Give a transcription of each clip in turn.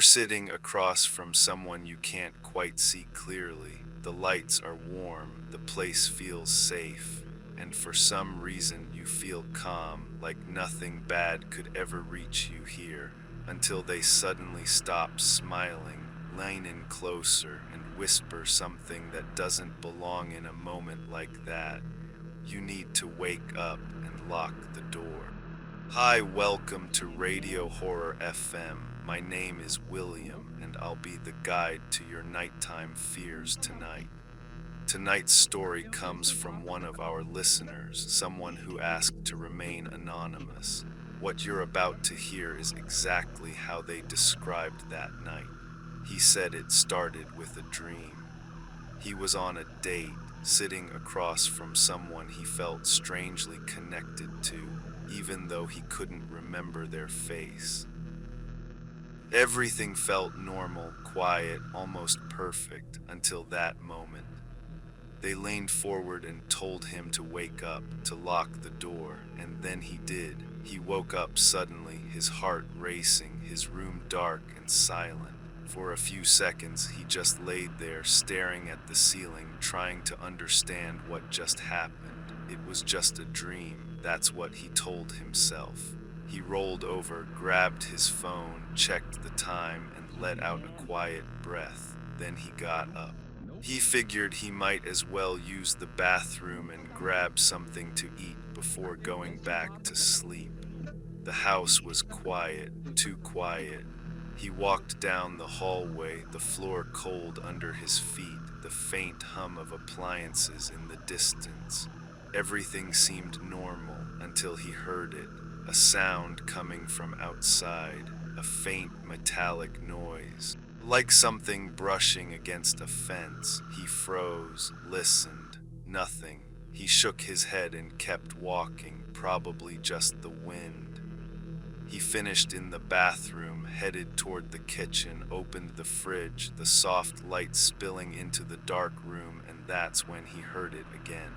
sitting across from someone you can't quite see clearly. The lights are warm, the place feels safe, and for some reason you feel calm, like nothing bad could ever reach you here, until they suddenly stop smiling, lean in closer, and whisper something that doesn't belong in a moment like that. You need to wake up and lock the door. Hi, welcome to Radio Horror FM. My name is William, and I'll be the guide to your nighttime fears tonight. Tonight's story comes from one of our listeners, someone who asked to remain anonymous. What you're about to hear is exactly how they described that night. He said it started with a dream. He was on a date, sitting across from someone he felt strangely connected to, even though he couldn't remember their face. Everything felt normal, quiet, almost perfect, until that moment. They leaned forward and told him to wake up, to lock the door, and then he did. He woke up suddenly, his heart racing, his room dark and silent. For a few seconds, he just laid there, staring at the ceiling, trying to understand what just happened. It was just a dream, that's what he told himself. He rolled over, grabbed his phone, checked the time, and let out a quiet breath. Then he got up. He figured he might as well use the bathroom and grab something to eat before going back to sleep. The house was quiet, too quiet. He walked down the hallway, the floor cold under his feet, the faint hum of appliances in the distance. Everything seemed normal until he heard it, a sound coming from outside, a faint metallic noise. Like something brushing against a fence. He froze, listened. Nothing. He shook his head and kept walking, probably just the wind. He finished in the bathroom, headed toward the kitchen, opened the fridge, the soft light spilling into the dark room, and that's when he heard it again.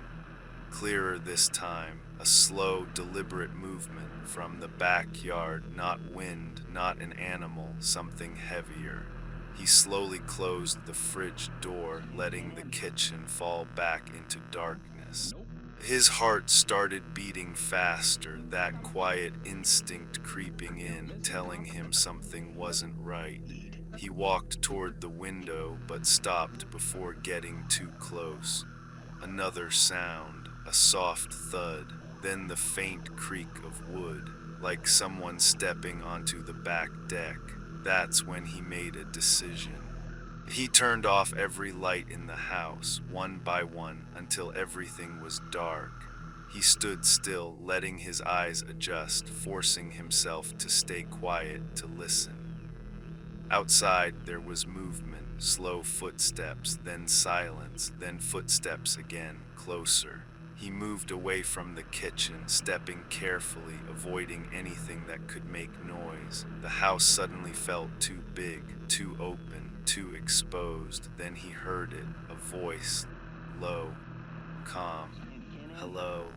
Clearer this time, a slow, deliberate movement from the backyard, not wind, not an animal, something heavier. He slowly closed the fridge door, letting the kitchen fall back into darkness. His heart started beating faster, that quiet instinct creeping in, telling him something wasn't right. He walked toward the window, but stopped before getting too close. Another sound, a soft thud, then the faint creak of wood, like someone stepping onto the back deck. That's when he made a decision. He turned off every light in the house, one by one, until everything was dark. He stood still, letting his eyes adjust, forcing himself to stay quiet, to listen. Outside, there was movement, slow footsteps, then silence, then footsteps again, closer. He moved away from the kitchen, stepping carefully, avoiding anything that could make noise. The house suddenly felt too big, too open, too exposed. Then he heard it, a voice, low, calm, hello.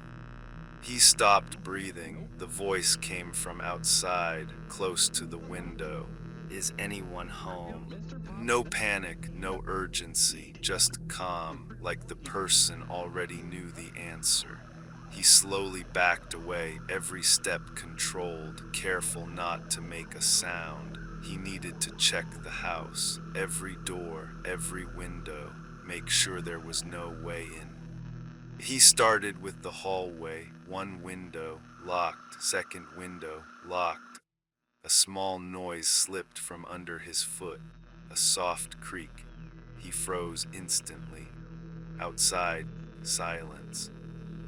He stopped breathing. The voice came from outside, close to the window. Is anyone home? No panic, no urgency, just calm, like the person already knew the answer. He slowly backed away, every step controlled, careful not to make a sound. He needed to check the house, every door, every window, make sure there was no way in. He started with the hallway, one window, locked, second window, locked. A small noise slipped from under his foot, a soft creak. He froze instantly. Outside, silence.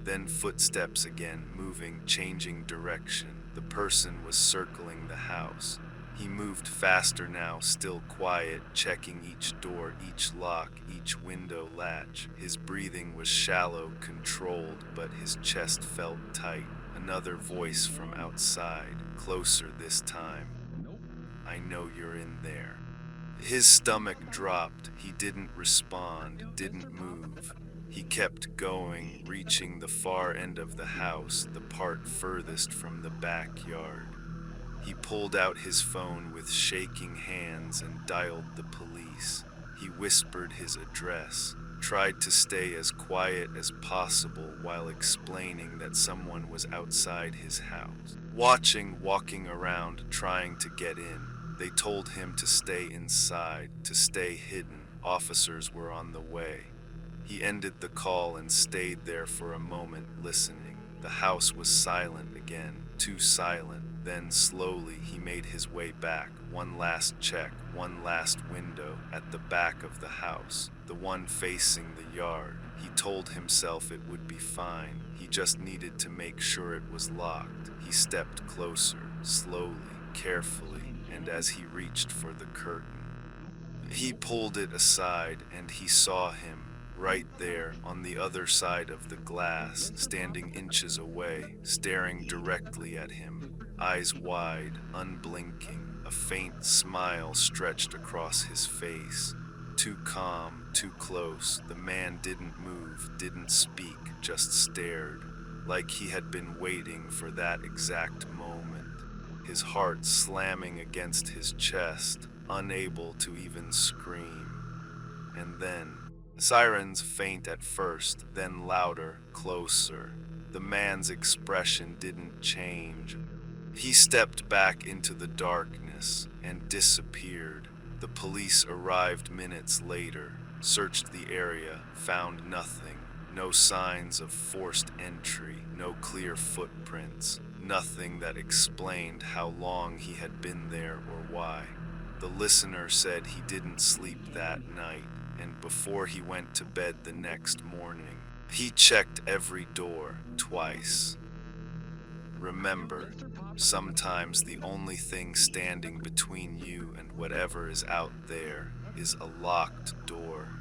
Then footsteps again, moving, changing direction. The person was circling the house. He moved faster now, still quiet, checking each door, each lock, each window latch. His breathing was shallow, controlled, but his chest felt tight. Another voice from outside, closer this time. I know you're in there. His stomach dropped. He didn't respond, didn't move. He kept going, reaching the far end of the house, the part furthest from the backyard. He pulled out his phone with shaking hands and dialed the police. He whispered his address, tried to stay as quiet as possible while explaining that someone was outside his house, walking around trying to get in. They told him to stay inside, to stay hidden. Officers were on the way. He ended the call and stayed there for a moment, listening. The house was silent again, too silent. Then slowly he made his way back. One last check, one last window at the back of the house, the one facing the yard. He told himself it would be fine. He just needed to make sure it was locked. He stepped closer, slowly, carefully, and as he reached for the curtain, he pulled it aside and he saw him right there on the other side of the glass, standing inches away, staring directly at him, eyes wide, unblinking, a faint smile stretched across his face. Too calm, too close, the man didn't move, didn't speak, just stared, like he had been waiting for that exact moment, his heart slamming against his chest, unable to even scream. And then, sirens faint at first, then louder, closer. The man's expression didn't change. He stepped back into the darkness and disappeared. The police arrived minutes later, searched the area, found nothing. No signs of forced entry, no clear footprints, nothing that explained how long he had been there or why. The listener said he didn't sleep that night, and before he went to bed the next morning, he checked every door twice. Remember, sometimes the only thing standing between you and whatever is out there is a locked door.